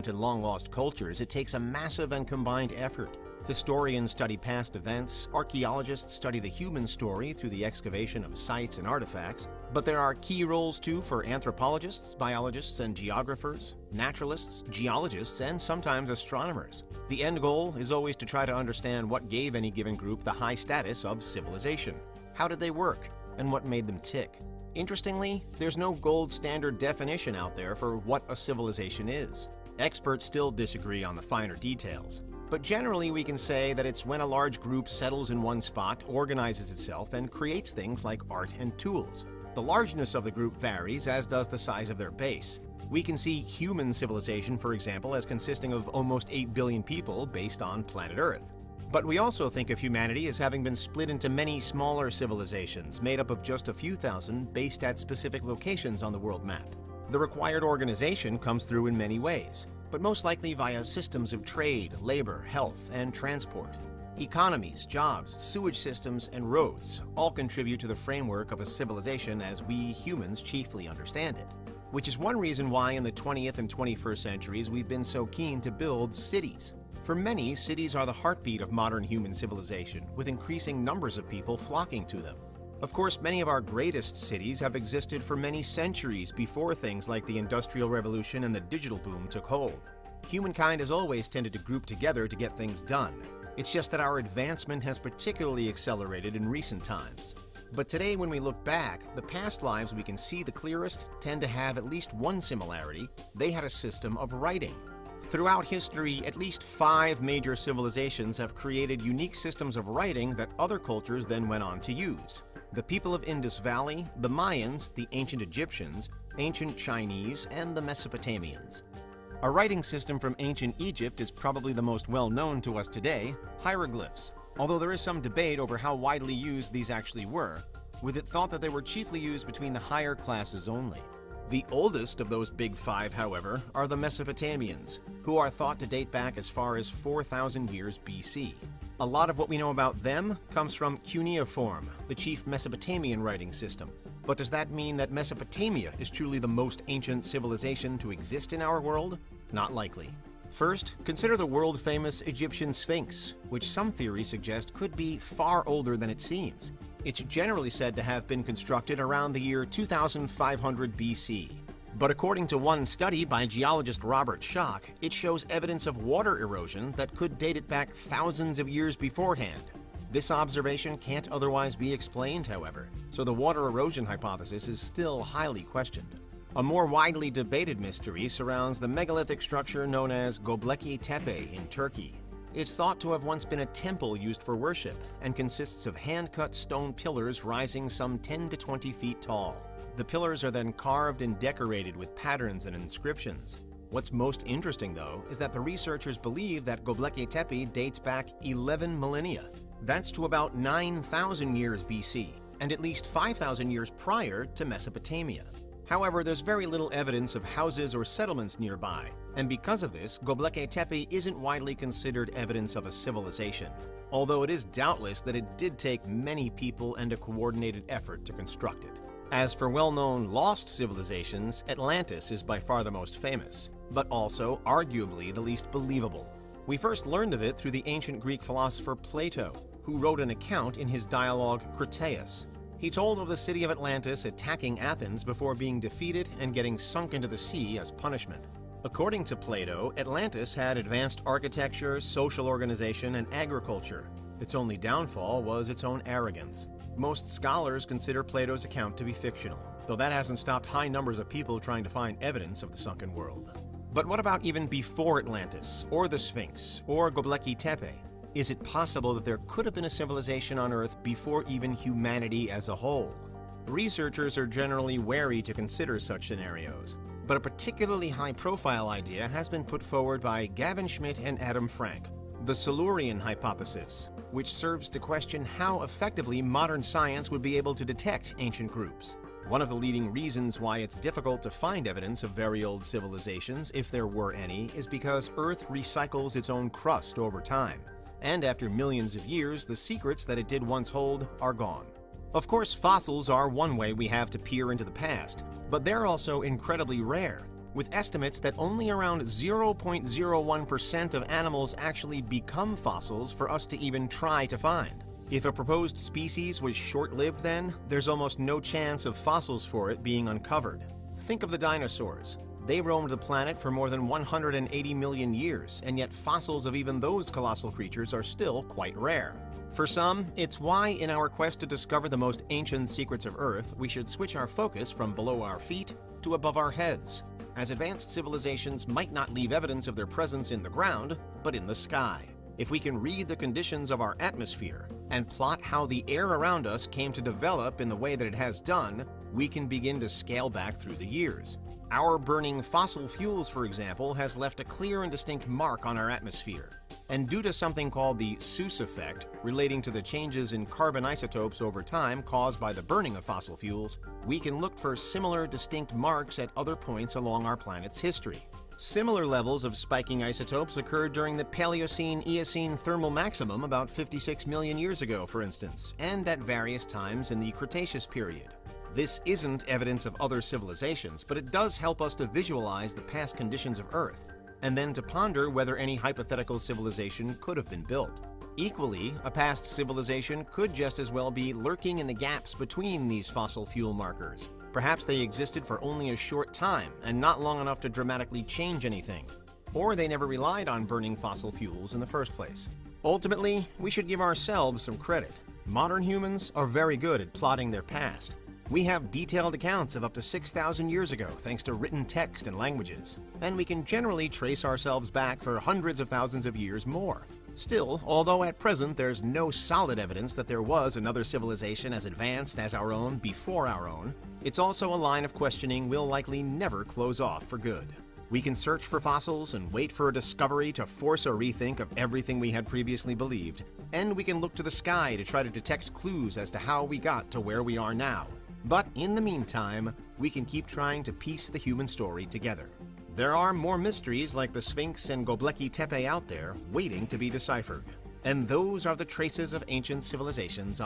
To long-lost cultures, it takes a massive and combined effort. Historians study past events, archaeologists study the human story through the excavation of sites and artifacts, but there are key roles too for anthropologists, biologists, and geographers, naturalists, geologists, and sometimes astronomers. The end goal is always to try to understand what gave any given group the high status of civilization. How did they work, and what made them tick? Interestingly, there's no gold standard definition out there for what a civilization is. Experts still disagree on the finer details. But generally, we can say that it's when a large group settles in one spot, organizes itself, and creates things like art and tools. The largeness of the group varies, as does the size of their base. We can see human civilization, for example, as consisting of almost 8 billion people based on planet Earth. But we also think of humanity as having been split into many smaller civilizations, made up of just a few thousand based at specific locations on the world map. The required organization comes through in many ways, but most likely via systems of trade, labor, health, and transport. Economies, jobs, sewage systems, and roads all contribute to the framework of a civilization as we humans chiefly understand it. Which is one reason why in the 20th and 21st centuries we've been so keen to build cities. For many, cities are the heartbeat of modern human civilization, with increasing numbers of people flocking to them. Of course, many of our greatest cities have existed for many centuries before things like the Industrial Revolution and the digital boom took hold. Humankind has always tended to group together to get things done. It's just that our advancement has particularly accelerated in recent times. But today, when we look back, the past lives we can see the clearest tend to have at least one similarity: they had a system of writing. Throughout history, at least 5 major civilizations have created unique systems of writing that other cultures then went on to use. The people of Indus Valley, the Mayans, the ancient Egyptians, ancient Chinese, and the Mesopotamians. A writing system from ancient Egypt is probably the most well-known to us today: hieroglyphs, although there is some debate over how widely used these actually were, with it thought that they were chiefly used between the higher classes only. The oldest of those big 5, however, are the Mesopotamians, who are thought to date back as far as 4,000 years BC. A lot of what we know about them comes from cuneiform, the chief Mesopotamian writing system. But does that mean that Mesopotamia is truly the most ancient civilization to exist in our world? Not likely. First, consider the world-famous Egyptian Sphinx, which some theories suggest could be far older than it seems. It's generally said to have been constructed around the year 2500 BC. But according to one study by geologist Robert Schoch, it shows evidence of water erosion that could date it back thousands of years beforehand. This observation can't otherwise be explained, however, so the water erosion hypothesis is still highly questioned. A more widely debated mystery surrounds the megalithic structure known as Göbekli Tepe in Turkey. It's thought to have once been a temple used for worship and consists of hand-cut stone pillars rising some 10 to 20 feet tall. The pillars are then carved and decorated with patterns and inscriptions. What's most interesting, though, is that the researchers believe that Göbekli Tepe dates back 11 millennia. That's to about 9,000 years BC, and at least 5,000 years prior to Mesopotamia. However, there's very little evidence of houses or settlements nearby, and because of this, Göbekli Tepe isn't widely considered evidence of a civilization, although it is doubtless that it did take many people and a coordinated effort to construct it. As for well-known lost civilizations, Atlantis is by far the most famous, but also arguably the least believable. We first learned of it through the ancient Greek philosopher Plato, who wrote an account in his dialogue Critias. He told of the city of Atlantis attacking Athens before being defeated and getting sunk into the sea as punishment. According to Plato, Atlantis had advanced architecture, social organization, and agriculture. Its only downfall was its own arrogance. Most scholars consider Plato's account to be fictional, though that hasn't stopped high numbers of people trying to find evidence of the sunken world. But what about even before Atlantis, or the Sphinx, or Göbekli Tepe? Is it possible that there could have been a civilization on Earth before even humanity as a whole? Researchers are generally wary to consider such scenarios, but a particularly high-profile idea has been put forward by Gavin Schmidt and Adam Frank, the Silurian hypothesis, which serves to question how effectively modern science would be able to detect ancient groups. One of the leading reasons why it's difficult to find evidence of very old civilizations, if there were any, is because Earth recycles its own crust over time. And after millions of years, the secrets that it did once hold are gone. Of course, fossils are one way we have to peer into the past, but they're also incredibly rare. with estimates that only around 0.01% of animals actually become fossils for us to even try to find. If a proposed species was short-lived then, there's almost no chance of fossils for it being uncovered. Think of the dinosaurs. They roamed the planet for more than 180 million years, and yet fossils of even those colossal creatures are still quite rare. For some, it's why in our quest to discover the most ancient secrets of Earth, we should switch our focus from below our feet to above our heads, as advanced civilizations might not leave evidence of their presence in the ground, but in the sky. If we can read the conditions of our atmosphere and plot how the air around us came to develop in the way that it has done, we can begin to scale back through the years. Our burning fossil fuels, for example, has left a clear and distinct mark on our atmosphere. And due to something called the Seuss effect, relating to the changes in carbon isotopes over time caused by the burning of fossil fuels, we can look for similar distinct marks at other points along our planet's history. Similar levels of spiking isotopes occurred during the Paleocene-Eocene thermal maximum about 56 million years ago, for instance, and at various times in the Cretaceous period. This isn't evidence of other civilizations, but it does help us to visualize the past conditions of Earth, and then to ponder whether any hypothetical civilization could have been built. Equally, a past civilization could just as well be lurking in the gaps between these fossil fuel markers. Perhaps they existed for only a short time and not long enough to dramatically change anything. Or they never relied on burning fossil fuels in the first place. Ultimately, we should give ourselves some credit. Modern humans are very good at plotting their past. We have detailed accounts of up to 6,000 years ago thanks to written text and languages, and we can generally trace ourselves back for hundreds of thousands of years more. Still, although at present there's no solid evidence that there was another civilization as advanced as our own before our own, it's also a line of questioning we'll likely never close off for good. We can search for fossils and wait for a discovery to force a rethink of everything we had previously believed, and we can look to the sky to try to detect clues as to how we got to where we are now. But in the meantime, we can keep trying to piece the human story together. There are more mysteries like the Sphinx and Göbekli Tepe out there waiting to be deciphered. And those are the traces of ancient civilizations